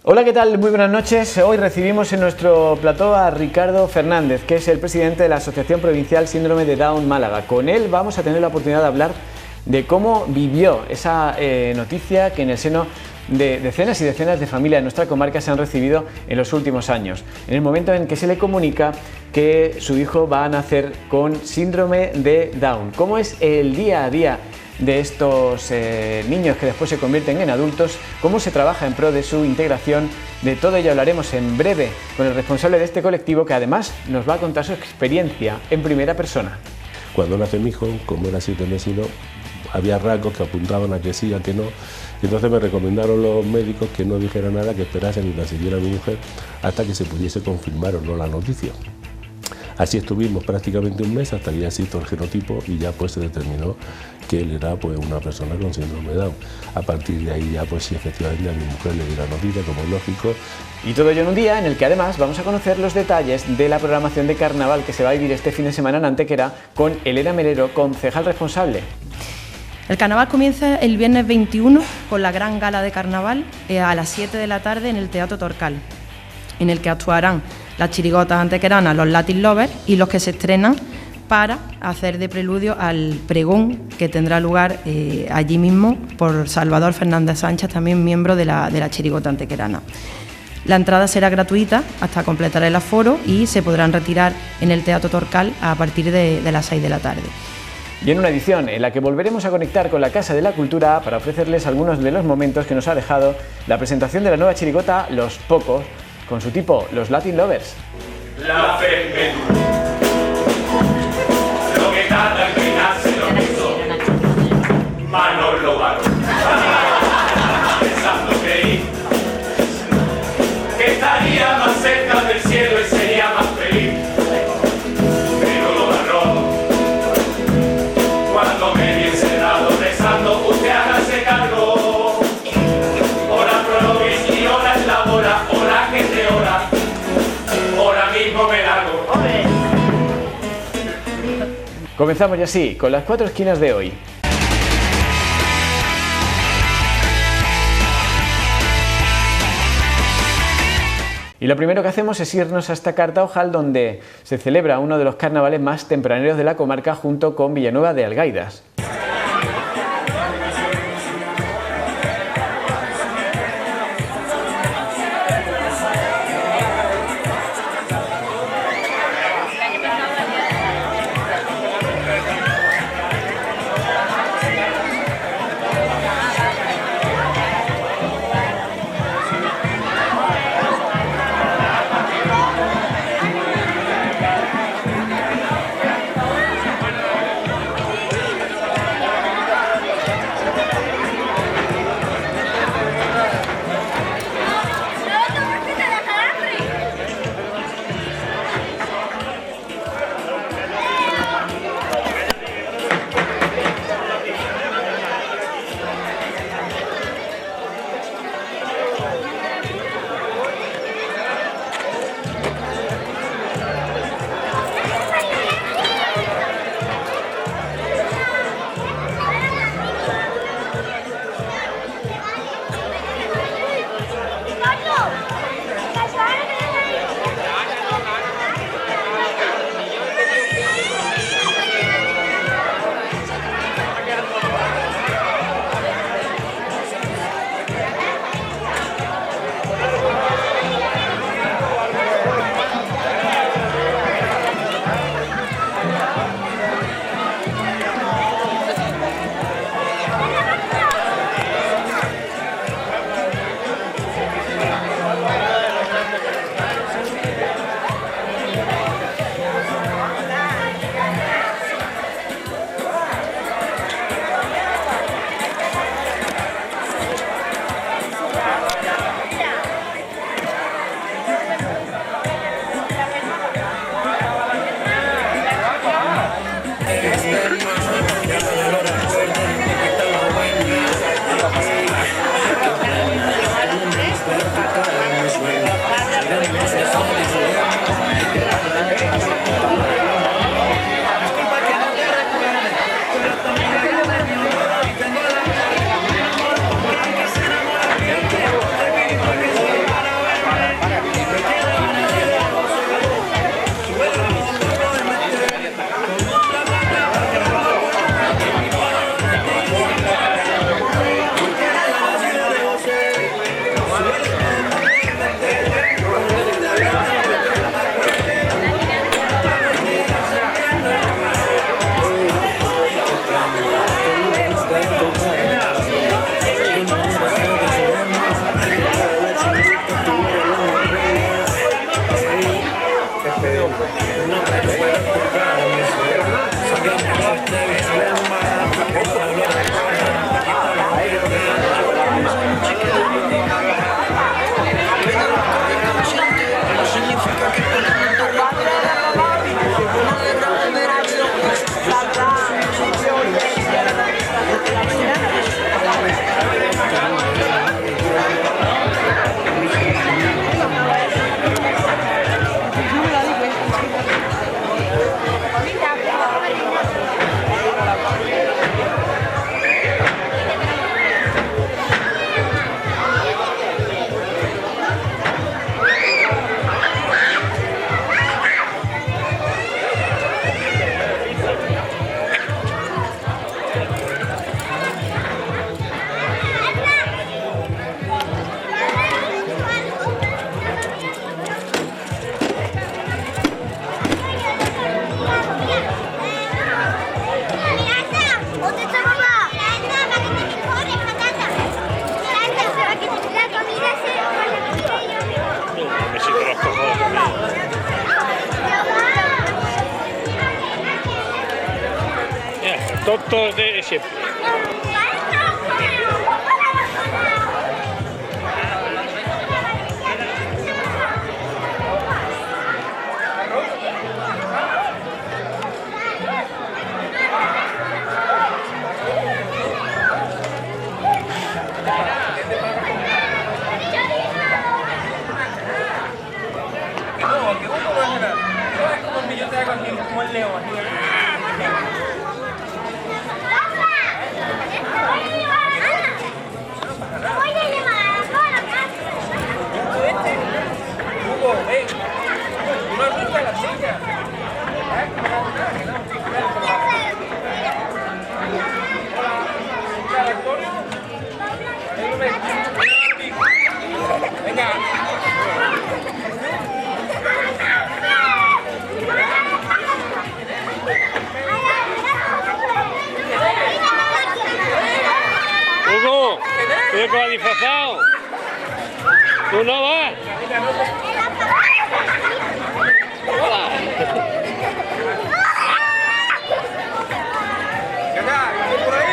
Hola, ¿qué tal? Muy buenas noches. Hoy recibimos en nuestro plató a Ricardo Fernández, que es el presidente de la Asociación Provincial Síndrome de Down Málaga. Con él vamos a tener la oportunidad de hablar de cómo vivió esa noticia que en el seno de decenas y decenas de familias de nuestra comarca se han recibido en los últimos años, en el momento en que se le comunica que su hijo va a nacer con síndrome de Down. ¿Cómo es el día a día de estos niños que después se convierten en adultos? ¿Cómo se trabaja en pro de su integración? De todo ello hablaremos en breve con el responsable de este colectivo, que además nos va a contar su experiencia en primera persona. Cuando nace mi hijo, como era 7 meses y no, había rasgos que apuntaban a que sí, a que no. Y entonces me recomendaron los médicos que no dijera nada, que esperasen y la siguiera mi mujer hasta que se pudiese confirmar o no la noticia. Así estuvimos prácticamente un mes hasta que ya se hizo el genotipo y ya pues se determinó que él era pues una persona con síndrome de Down. A partir de ahí ya pues sí, efectivamente a mi mujer le di la noticia, como es lógico. Y todo ello en un día en el que además vamos a conocer los detalles de la programación de carnaval que se va a vivir este fin de semana en Antequera con Elena Melero, concejal responsable. El carnaval comienza el viernes 21 con la gran gala de carnaval a las 7 de la tarde en el Teatro Torcal, en el que actuarán las chirigotas antequeranas, los Latin Lovers y los que se estrenan para hacer de preludio al pregón que tendrá lugar allí mismo por Salvador Fernández Sánchez, también miembro de la chirigota antequerana. La entrada será gratuita hasta completar el aforo y se podrán retirar en el Teatro Torcal a partir de las 6 de la tarde. Y en una edición en la que volveremos a conectar con la Casa de la Cultura para ofrecerles algunos de los momentos que nos ha dejado la presentación de la nueva chirigota Los Pocos, con su tipo, los Latin Lovers. La fe lo que tarda en peinarse lo puso Manolo Varo. Pensando que estaría más cerca del cielo y sería más feliz. Pero lo barró cuando me vi encerrado rezando, usted hágase cargo. Ora pro nobis y ora es la hora, ora que te ora. Ahora mismo me largo. Comenzamos ya así, con las 4 esquinas de hoy. Y lo primero que hacemos es irnos hasta Cartaojal, donde se celebra uno de los carnavales más tempraneros de la comarca junto con Villanueva de Algaidas. fotos de siempre. Como el león. Hugo, ven. ¿Tú no has visto a las niñas? Venga. Hugo, ¿tú de qué vas disfrazado? ¿Tú no vas? Hola. Por ahí.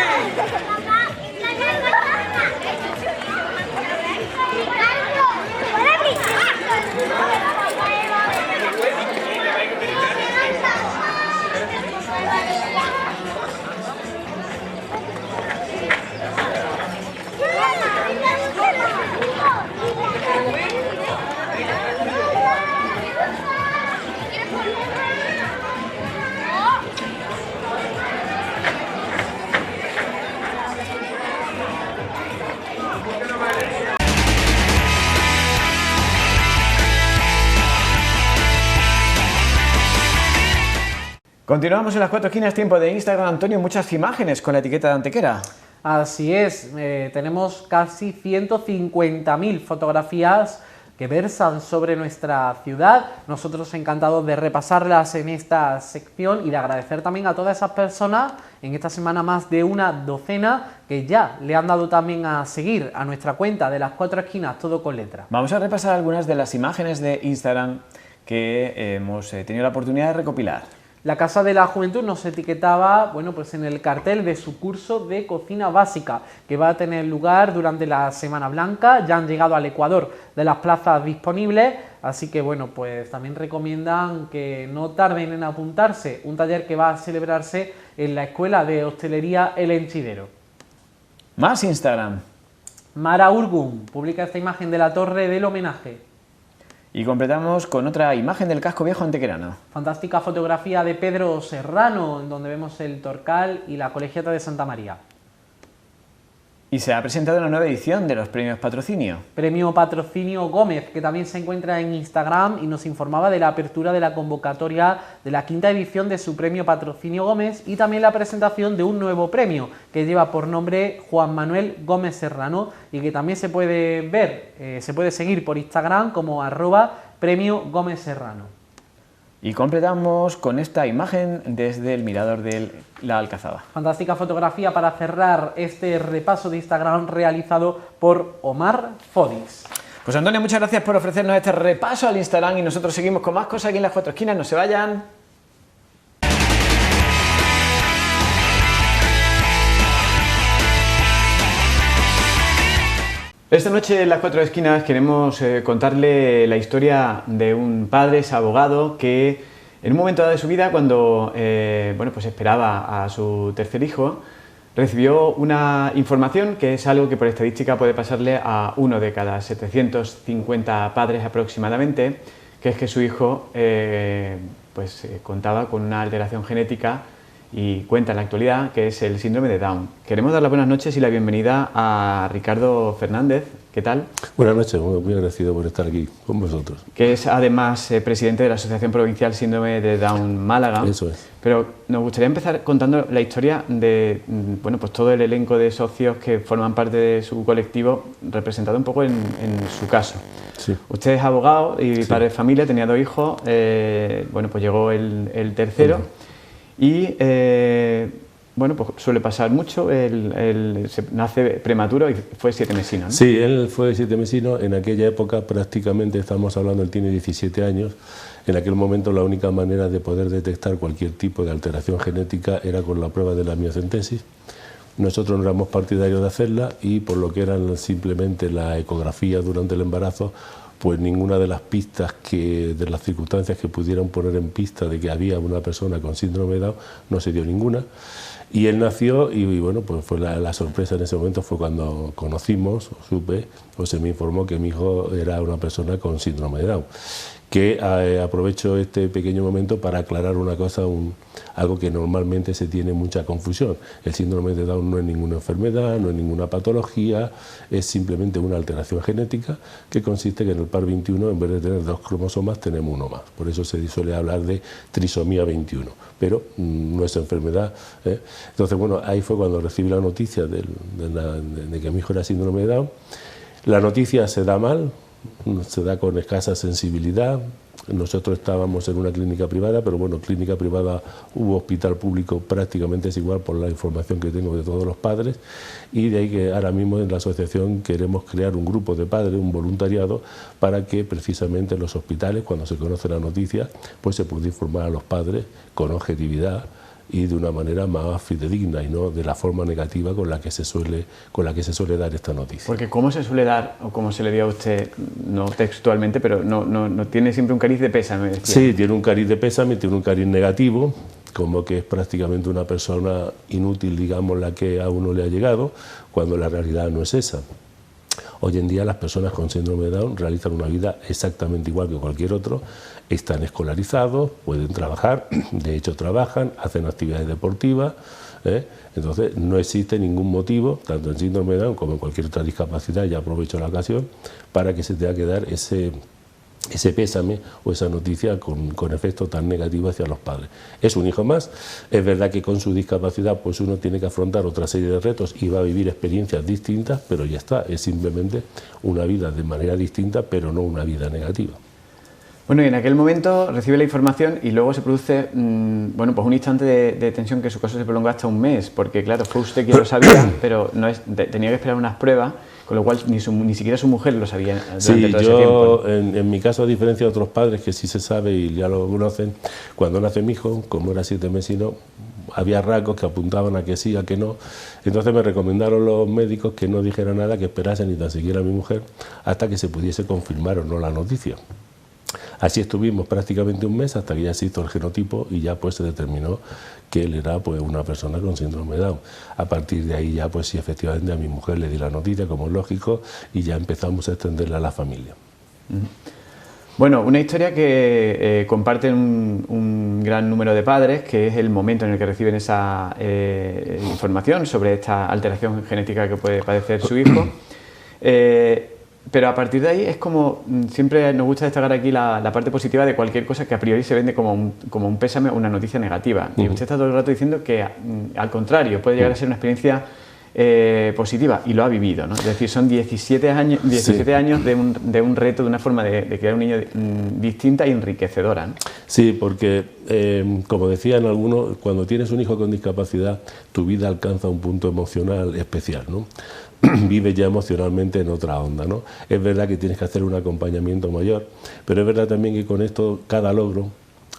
Continuamos en las cuatro esquinas, tiempo de Instagram. Antonio, muchas imágenes con la etiqueta de Antequera. Así es, tenemos casi 150.000 fotografías que versan sobre nuestra ciudad. Nosotros encantados de repasarlas en esta sección y de agradecer también a todas esas personas, en esta semana más de una docena, que ya le han dado también a seguir a nuestra cuenta de las cuatro esquinas, todo con letra. Vamos a repasar algunas de las imágenes de Instagram que hemos tenido la oportunidad de recopilar. La Casa de la Juventud nos etiquetaba, bueno, pues en el cartel de su curso de cocina básica, que va a tener lugar durante la Semana Blanca. Ya han llegado al Ecuador de las plazas disponibles, así que bueno, pues también recomiendan que no tarden en apuntarse. Un taller que va a celebrarse en la Escuela de Hostelería El Henchidero. Más Instagram. Mara Urgun publica esta imagen de la Torre del Homenaje. Y completamos con otra imagen del casco viejo antequerano. Fantástica fotografía de Pedro Serrano, en donde vemos el Torcal y la Colegiata de Santa María. Y se ha presentado una nueva edición de los premios Patrocinio. Premio Patrocinio Gómez, que también se encuentra en Instagram y nos informaba de la apertura de la convocatoria de la quinta edición de su Premio Patrocinio Gómez y también la presentación de un nuevo premio que lleva por nombre Juan Manuel Gómez Serrano y que también se puede ver, se puede seguir por Instagram como @Premio Gómez Serrano. Y completamos con esta imagen desde el mirador de la Alcazaba. Fantástica fotografía para cerrar este repaso de Instagram realizado por Omar Fodis. Pues Antonio, muchas gracias por ofrecernos este repaso al Instagram y nosotros seguimos con más cosas aquí en las cuatro esquinas. No se vayan. Esta noche en las cuatro esquinas queremos contarle la historia de un padre, es abogado, que en un momento dado de su vida, cuando bueno, pues esperaba a su tercer hijo, recibió una información que es algo que por estadística puede pasarle a uno de cada 750 padres aproximadamente, que es que su hijo contaba con una alteración genética y cuenta en la actualidad que es el síndrome de Down. Queremos dar las buenas noches y la bienvenida a Ricardo Fernández. ¿Qué tal? Buenas noches, muy agradecido por estar aquí con vosotros. Que es además presidente de la Asociación Provincial Síndrome de Down Málaga. Eso es. Pero nos gustaría empezar contando la historia de bueno, pues todo el elenco de socios que forman parte de su colectivo, representado un poco en su caso. Sí. Usted es abogado y Sí. padre de familia, tenía 2 hijos, bueno, pues llegó el tercero. Y bueno, pues suele pasar mucho, se nace prematuro y fue 7mesino, ¿no? Sí, él fue 7mesino, en aquella época prácticamente, estamos hablando, él tiene 17 años, en aquel momento la única manera de poder detectar cualquier tipo de alteración genética era con la prueba de la amniocentesis. Nosotros no éramos partidarios de hacerla y por lo que eran simplemente la ecografía durante el embarazo, pues ninguna de las pistas, de las circunstancias que pudieran poner en pista de que había una persona con síndrome de Down, no se dio ninguna. Y él nació y bueno, pues fue la sorpresa en ese momento fue cuando conocimos, supe, o se me informó que mi hijo era una persona con síndrome de Down. Que aprovecho este pequeño momento para aclarar una cosa, algo que normalmente se tiene mucha confusión. El síndrome de Down no es ninguna enfermedad, no es ninguna patología, es simplemente una alteración genética que consiste que en el par 21, en vez de tener 2 cromosomas, tenemos uno más. Por eso se suele hablar de trisomía 21, pero no es enfermedad. Entonces, bueno, ahí fue cuando recibí la noticia de que mi hijo era síndrome de Down. La noticia se da mal, se da con escasa sensibilidad. Nosotros estábamos en una clínica privada, pero bueno, clínica privada hubo hospital público, prácticamente es igual por la información que tengo de todos los padres, y de ahí que ahora mismo en la asociación queremos crear un grupo de padres, un voluntariado, para que precisamente en los hospitales, cuando se conoce la noticia, pues se pueda informar a los padres con objetividad y de una manera más fidedigna y no de la forma negativa con la que se suele dar esta noticia. Porque ¿cómo se suele dar, o cómo se le dio a usted, no textualmente, pero no tiene siempre un cariz de pésame? Decía. Sí, tiene un cariz de pésame, tiene un cariz negativo, como que es prácticamente una persona inútil, digamos, la que a uno le ha llegado, cuando la realidad no es esa. Hoy en día las personas con síndrome de Down realizan una vida exactamente igual que cualquier otro, están escolarizados, pueden trabajar, de hecho trabajan, hacen actividades deportivas, entonces no existe ningún motivo, tanto en síndrome de Down como en cualquier otra discapacidad, ya aprovecho la ocasión, para que se tenga que dar ese pésame o esa noticia con efecto tan negativo hacia los padres. Es un hijo más, es verdad que con su discapacidad pues uno tiene que afrontar otra serie de retos y va a vivir experiencias distintas, pero ya está, es simplemente una vida de manera distinta, pero no una vida negativa. Bueno, y en aquel momento recibe la información y luego se produce bueno, pues un instante de tensión que en su caso se prolongó hasta un mes, porque claro, fue usted quien lo sabía, pero tenía que esperar unas pruebas, con lo cual ni siquiera su mujer lo sabía durante todo ese tiempo. En mi caso, a diferencia de otros padres que sí se sabe y ya lo conocen, cuando nace mi hijo, como era 7mesino, había rasgos que apuntaban a que sí, a que no. Entonces me recomendaron los médicos que no dijera nada, que esperasen ni tan siquiera a mi mujer hasta que se pudiese confirmar o no la noticia. Así estuvimos prácticamente un mes hasta que ya se hizo el genotipo y ya pues se determinó que él era pues una persona con síndrome de Down. A partir de ahí ya pues sí, efectivamente a mi mujer le di la noticia, como es lógico, y ya empezamos a extenderla a la familia. Bueno, una historia que comparten un gran número de padres, que es el momento en el que reciben esa información sobre esta alteración genética que puede padecer su hijo. Pero a partir de ahí es como, siempre nos gusta destacar aquí la parte positiva de cualquier cosa que a priori se vende como un pésame o una noticia negativa. Y usted está todo el rato diciendo que al contrario, puede llegar a ser una experiencia positiva, y lo ha vivido, ¿no? Es decir, son 17 años de un reto, de una forma de crear un niño distinta y enriquecedora, ¿no? Sí, porque como decían algunos, cuando tienes un hijo con discapacidad, tu vida alcanza un punto emocional especial, ¿no? Vives ya emocionalmente en otra onda, ¿no? Es verdad que tienes que hacer un acompañamiento mayor, pero es verdad también que con esto cada logro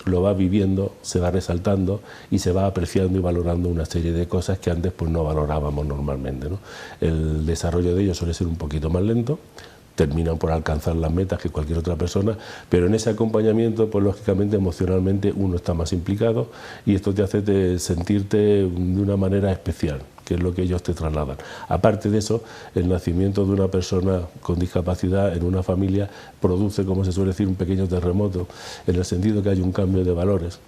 lo va viviendo, se va resaltando y se va apreciando y valorando una serie de cosas que antes pues no valorábamos normalmente, ¿no? El desarrollo de ellos suele ser un poquito más lento, terminan por alcanzar las metas que cualquier otra persona, pero en ese acompañamiento, pues lógicamente, emocionalmente uno está más implicado y esto te hace sentirte de una manera especial, que es lo que ellos te trasladan. Aparte de eso, el nacimiento de una persona con discapacidad en una familia produce, como se suele decir, un pequeño terremoto, en el sentido que hay un cambio de valores.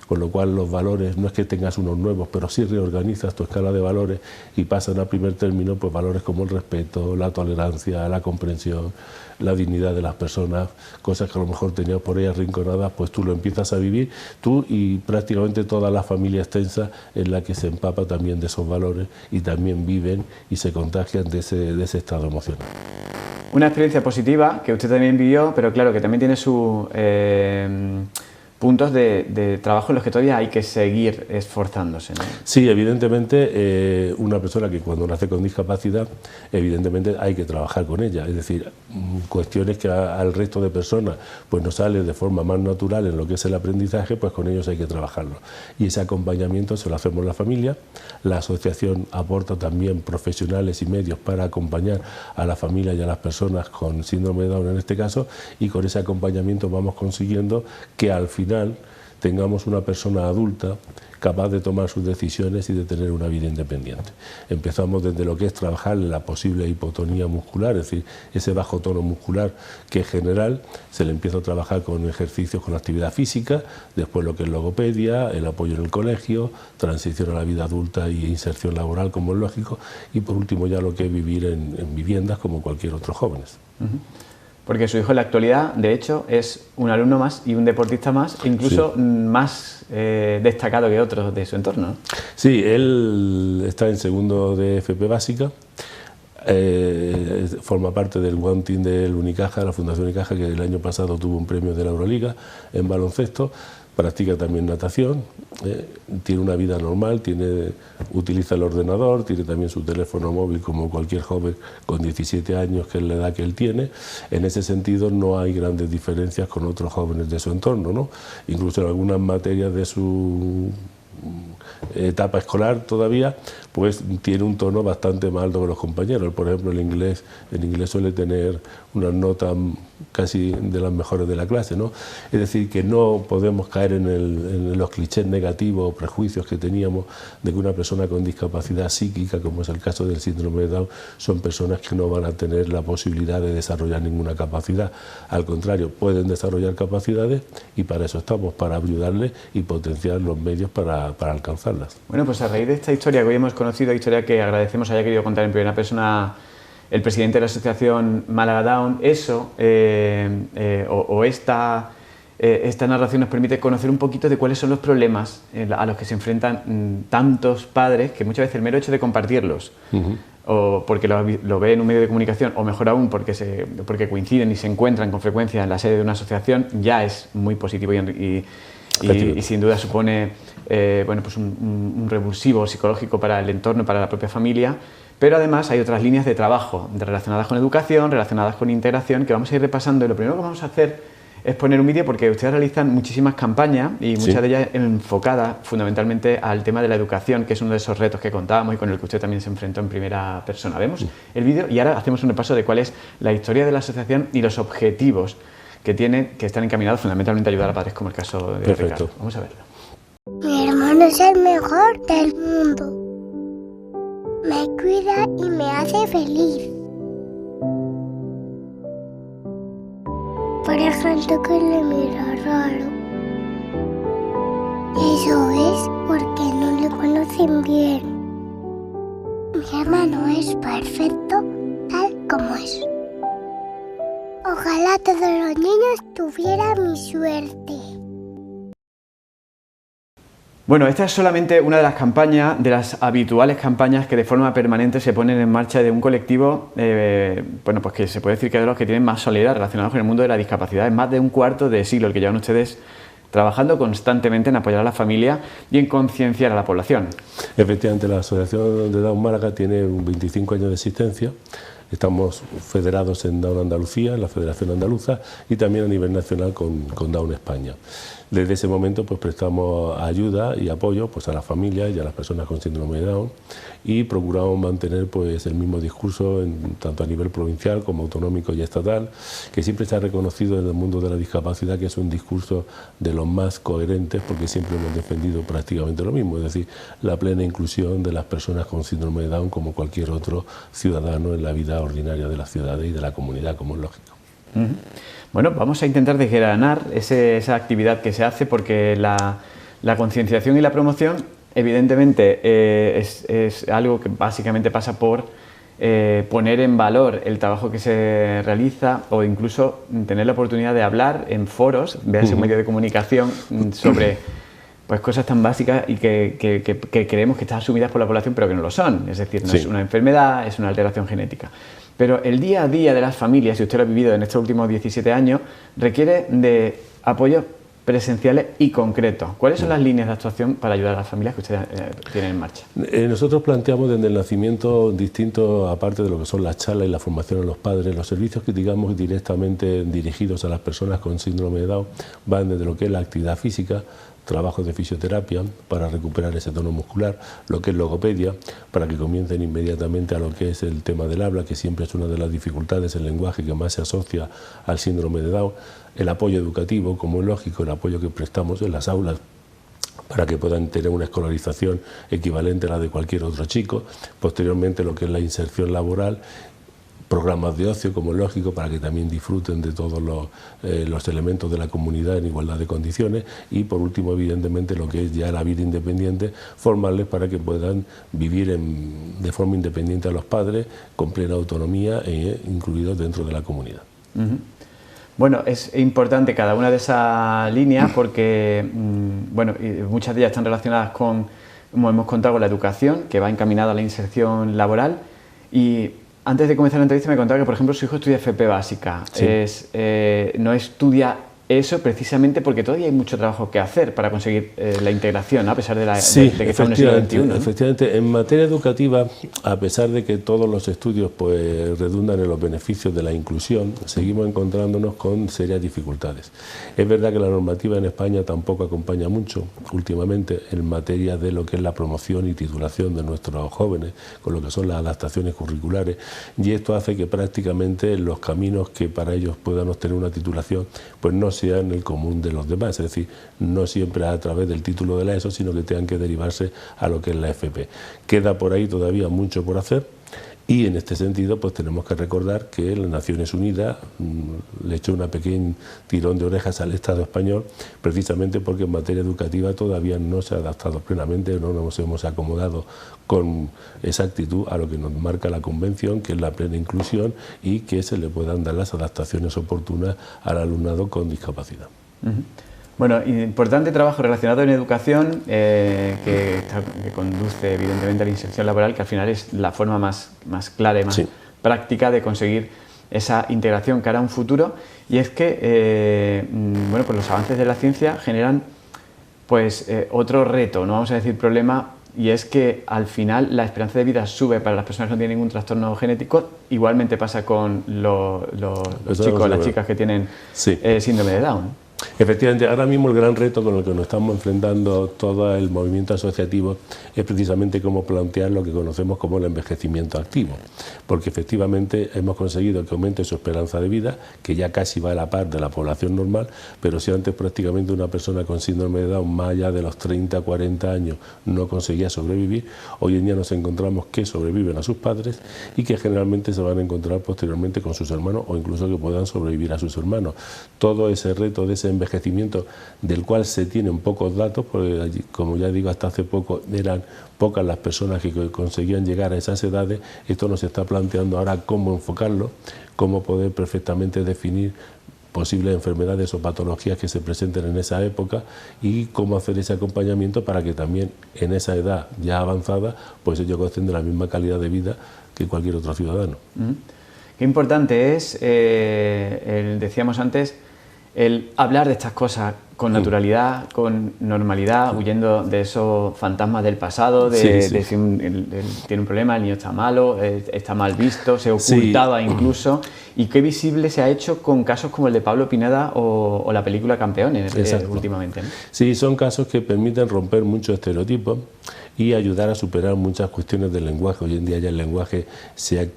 Con lo cual los valores, no es que tengas unos nuevos, pero sí reorganizas tu escala de valores y pasan a primer término pues valores como el respeto, la tolerancia, la comprensión, la dignidad de las personas, cosas que a lo mejor tenías por ahí arrinconadas, pues tú lo empiezas a vivir, tú y prácticamente toda la familia extensa en la que se empapa también de esos valores y también viven y se contagian de ese estado emocional. Una experiencia positiva que usted también vivió, pero claro que también tiene su puntos de trabajo en los que todavía hay que seguir esforzándose, ¿no? Sí, evidentemente una persona que cuando nace con discapacidad, evidentemente hay que trabajar con ella, es decir, cuestiones que al resto de personas pues nos sale de forma más natural en lo que es el aprendizaje, pues con ellos hay que trabajarlo. Y ese acompañamiento se lo hacemos la familia, la asociación aporta también profesionales y medios para acompañar a la familia y a las personas con síndrome de Down en este caso, y con ese acompañamiento vamos consiguiendo que al final tengamos una persona adulta capaz de tomar sus decisiones y de tener una vida independiente. Empezamos desde lo que es trabajar en la posible hipotonía muscular, es decir, ese bajo tono muscular que en general se le empieza a trabajar con ejercicios, con actividad física, después lo que es logopedia, el apoyo en el colegio, transición a la vida adulta y inserción laboral como es lógico, y por último ya lo que es vivir en viviendas como cualquier otro joven. Porque su hijo en la actualidad, de hecho, es un alumno más y un deportista más, incluso más destacado que otros de su entorno, ¿no? Sí, él está en segundo de FP básica, forma parte del One Team del Unicaja, la Fundación Unicaja, que el año pasado tuvo un premio de la Euroliga en baloncesto. Practica también natación, tiene una vida normal, utiliza el ordenador, tiene también su teléfono móvil como cualquier joven con 17 años, que es la edad que él tiene. En ese sentido no hay grandes diferencias con otros jóvenes de su entorno, ¿no? Incluso en algunas materias de su etapa escolar todavía, pues tiene un tono bastante más alto que los compañeros. Por ejemplo, el inglés suele tener unas notas casi de las mejores de la clase, ¿no? Es decir, que no podemos caer en los clichés negativos o prejuicios que teníamos de que una persona con discapacidad psíquica, como es el caso del síndrome de Down, son personas que no van a tener la posibilidad de desarrollar ninguna capacidad. Al contrario, pueden desarrollar capacidades y para eso estamos, para ayudarles y potenciar los medios para alcanzarlas. Bueno, pues a raíz de esta historia que hoy hemos conocido, historia que agradecemos haya querido contar en primera persona el presidente de la Asociación Málaga Down, esta narración nos permite conocer un poquito de cuáles son los problemas a los que se enfrentan tantos padres, que muchas veces el mero hecho de compartirlos, o porque lo ve en un medio de comunicación, o mejor aún porque coinciden y se encuentran con frecuencia en la sede de una asociación, ya es muy positivo y sin duda supone pues un revulsivo psicológico para el entorno, para la propia familia. Pero además hay otras líneas de trabajo relacionadas con educación, relacionadas con integración, que vamos a ir repasando. Y lo primero que vamos a hacer es poner un vídeo, porque ustedes realizan muchísimas campañas y muchas de ellas enfocadas fundamentalmente al tema de la educación, que es uno de esos retos que contábamos y con el que usted también se enfrentó en primera persona. Vemos el vídeo y ahora hacemos un repaso de cuál es la historia de la asociación y los objetivos que tiene, que están encaminados fundamentalmente a ayudar a padres, como el caso de Ricardo. Vamos a verlo. Mi hermano es el mejor del mundo. Me cuida y me hace feliz. Pero hay gente que le mira raro. Eso es porque no le conocen bien. Mi hermano es perfecto tal como es. Ojalá todos los niños tuvieran mi suerte. Bueno, esta es solamente una de las campañas, de las habituales campañas que de forma permanente se ponen en marcha de un colectivo, pues que se puede decir que es de los que tienen más solidaridad relacionados con el mundo de la discapacidad. Es más de un cuarto de siglo el que llevan ustedes trabajando constantemente en apoyar a la familia y en concienciar a la población. Efectivamente, la Asociación de Down Málaga tiene 25 años de existencia. Estamos federados en Down Andalucía, en la Federación Andaluza, y también a nivel nacional con Down España. Desde ese momento pues prestamos ayuda y apoyo pues a las familias y a las personas con síndrome de Down, y procuramos mantener pues el mismo discurso tanto a nivel provincial como autonómico y estatal, que siempre se ha reconocido en el mundo de la discapacidad que es un discurso de los más coherentes, porque siempre hemos defendido prácticamente lo mismo, es decir, la plena inclusión de las personas con síndrome de Down como cualquier otro ciudadano en la vida ordinaria de las ciudades y de la comunidad, como es lógico. Bueno, vamos a intentar desgranar esa actividad que se hace, porque la concienciación y la promoción evidentemente es algo que básicamente pasa por poner en valor el trabajo que se realiza, o incluso tener la oportunidad de hablar en foros, véase un medio de comunicación, sobre pues cosas tan básicas y que creemos que están asumidas por la población, pero que no lo son. Es decir, no es una enfermedad, es una alteración genética. Pero el día a día de las familias, si usted lo ha vivido en estos últimos 17 años, requiere de apoyo presenciales y concretos. ¿Cuáles son las líneas de actuación para ayudar a las familias que ustedes tienen en marcha? Nosotros planteamos desde el nacimiento distintos, aparte de lo que son las charlas y la formación a los padres, los servicios que digamos directamente dirigidos a las personas con síndrome de Down van desde lo que es la actividad física, trabajos de fisioterapia para recuperar ese tono muscular, lo que es logopedia, para que comiencen inmediatamente a lo que es el tema del habla, que siempre es una de las dificultades, el lenguaje que más se asocia al síndrome de Down, el apoyo educativo, como es lógico, el apoyo que prestamos en las aulas para que puedan tener una escolarización equivalente a la de cualquier otro chico, posteriormente lo que es la inserción laboral, programas de ocio, como es lógico, para que también disfruten de todos los elementos de la comunidad en igualdad de condiciones y, por último, evidentemente, lo que es ya la vida independiente, formarles para que puedan vivir de forma independiente a los padres, con plena autonomía e incluidos dentro de la comunidad. Bueno, es importante cada una de esas líneas porque bueno, muchas de ellas están relacionadas con, como hemos contado, con la educación, que va encaminada a la inserción laboral. Y antes de comenzar la entrevista me contaba que, por ejemplo, su hijo estudia FP básica. Sí. No estudia eso precisamente porque todavía hay mucho trabajo que hacer para conseguir la integración, ¿no? A pesar de que estamos en el siglo XXI, ¿no? Efectivamente, en materia educativa, a pesar de que todos los estudios pues redundan en los beneficios de la inclusión, seguimos encontrándonos con serias dificultades. Es verdad que la normativa en España tampoco acompaña mucho últimamente en materia de lo que es la promoción y titulación de nuestros jóvenes, con lo que son las adaptaciones curriculares, y esto hace que prácticamente los caminos que para ellos puedan obtener una titulación pues no sea en el común de los demás, es decir, no siempre a través del título de la ESO, sino que tengan que derivarse a lo que es la FP. Queda por ahí todavía mucho por hacer y en este sentido pues tenemos que recordar que las Naciones Unidas le echó una pequeña tirón de orejas al Estado español precisamente porque en materia educativa todavía no se ha adaptado plenamente, no nos hemos acomodado con exactitud a lo que nos marca la Convención, que es la plena inclusión y que se le puedan dar las adaptaciones oportunas al alumnado con discapacidad. Bueno, importante trabajo relacionado en educación que conduce evidentemente a la inserción laboral, que al final es la forma más clara y más práctica de conseguir esa integración cara a un futuro. Y es que bueno, pues los avances de la ciencia generan pues otro reto, no vamos a decir problema, y es que al final la esperanza de vida sube para las personas que no tienen ningún trastorno genético. Igualmente pasa con los chicos, las chicas que tienen síndrome de Down. Efectivamente, ahora mismo el gran reto con el que nos estamos enfrentando todo el movimiento asociativo es precisamente cómo plantear lo que conocemos como el envejecimiento activo, porque efectivamente hemos conseguido que aumente su esperanza de vida, que ya casi va a la par de la población normal, pero si antes prácticamente una persona con síndrome de Down más allá de los 30, 40 años no conseguía sobrevivir, hoy en día nos encontramos que sobreviven a sus padres y que generalmente se van a encontrar posteriormente con sus hermanos o incluso que puedan sobrevivir a sus hermanos. Todo ese reto de ese envejecimiento del cual se tienen pocos datos, porque como ya digo, hasta hace poco eran pocas las personas que conseguían llegar a esas edades. Esto nos está planteando ahora cómo enfocarlo, cómo poder perfectamente definir posibles enfermedades o patologías que se presenten en esa época y cómo hacer ese acompañamiento para que también en esa edad ya avanzada pues ellos gocen de la misma calidad de vida que cualquier otro ciudadano. Qué importante es, decíamos antes, el hablar de estas cosas con naturalidad, con normalidad, huyendo de esos fantasmas del pasado, de si tiene un problema, el niño está malo, está mal visto, se ocultaba incluso, y qué visible se ha hecho con casos como el de Pablo Pineda o la película Campeones últimamente, ¿no? Sí, son casos que permiten romper muchos estereotipos y ayudar a superar muchas cuestiones del lenguaje. Hoy en día ya el lenguaje se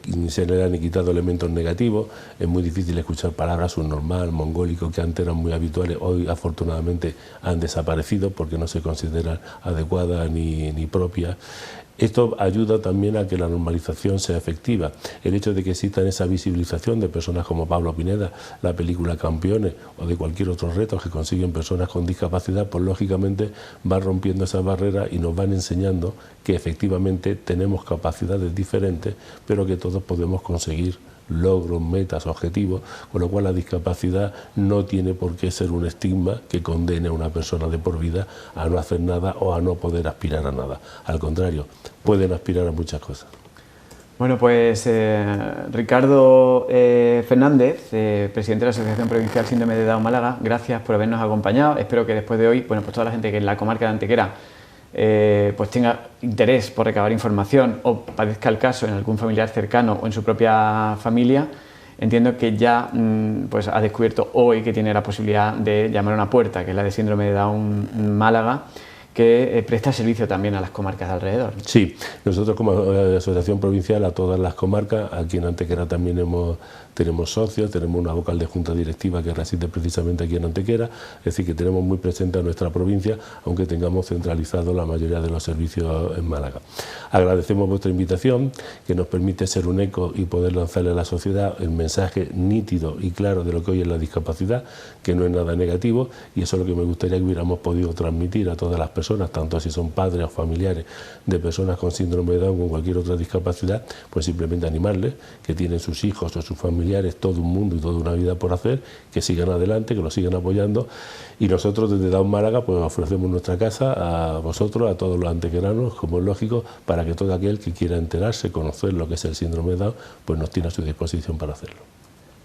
le han quitado elementos negativos, es muy difícil escuchar palabras subnormal, mongólico, que antes eran muy habituales, hoy afortunadamente han desaparecido porque no se consideran adecuadas ni propias. Esto ayuda también a que la normalización sea efectiva. El hecho de que exista esa visibilización de personas como Pablo Pineda, la película Campeones o de cualquier otro reto que consiguen personas con discapacidad, pues lógicamente va rompiendo esas barreras y nos van enseñando que efectivamente tenemos capacidades diferentes, pero que todos podemos conseguir logros, metas, objetivos, con lo cual la discapacidad no tiene por qué ser un estigma que condene a una persona de por vida a no hacer nada o a no poder aspirar a nada. Al contrario, pueden aspirar a muchas cosas. Bueno, pues Ricardo Fernández, presidente de la Asociación Provincial Síndrome de Down Málaga, gracias por habernos acompañado. Espero que después de hoy, bueno, pues toda la gente que en la comarca de Antequera pues tenga interés por recabar información o padezca el caso en algún familiar cercano o en su propia familia, entiendo que ya pues ha descubierto hoy que tiene la posibilidad de llamar a una puerta, que es la de Síndrome de Down Málaga, que presta servicio también a las comarcas de alrededor. Sí, nosotros como asociación provincial a todas las comarcas, aquí en Antequera también tenemos socios, tenemos una vocal de junta directiva que reside precisamente aquí en Antequera, es decir, que tenemos muy presente a nuestra provincia, aunque tengamos centralizado la mayoría de los servicios en Málaga. Agradecemos vuestra invitación, que nos permite ser un eco y poder lanzarle a la sociedad el mensaje nítido y claro de lo que hoy es la discapacidad, que no es nada negativo, y eso es lo que me gustaría que hubiéramos podido transmitir a todas las personas, tanto si son padres o familiares de personas con síndrome de Down o con cualquier otra discapacidad, pues simplemente animarles, que tienen sus hijos o sus familiares todo un mundo y toda una vida por hacer, que sigan adelante, que lo sigan apoyando, y nosotros desde Down Málaga pues ofrecemos nuestra casa a vosotros, a todos los antequeranos, como es lógico, para que todo aquel que quiera enterarse, conocer lo que es el síndrome de Down, pues nos tiene a su disposición para hacerlo.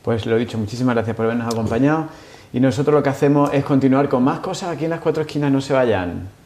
Pues lo dicho, muchísimas gracias por habernos acompañado, y nosotros lo que hacemos es continuar con más cosas aquí en Las Cuatro Esquinas. No se vayan.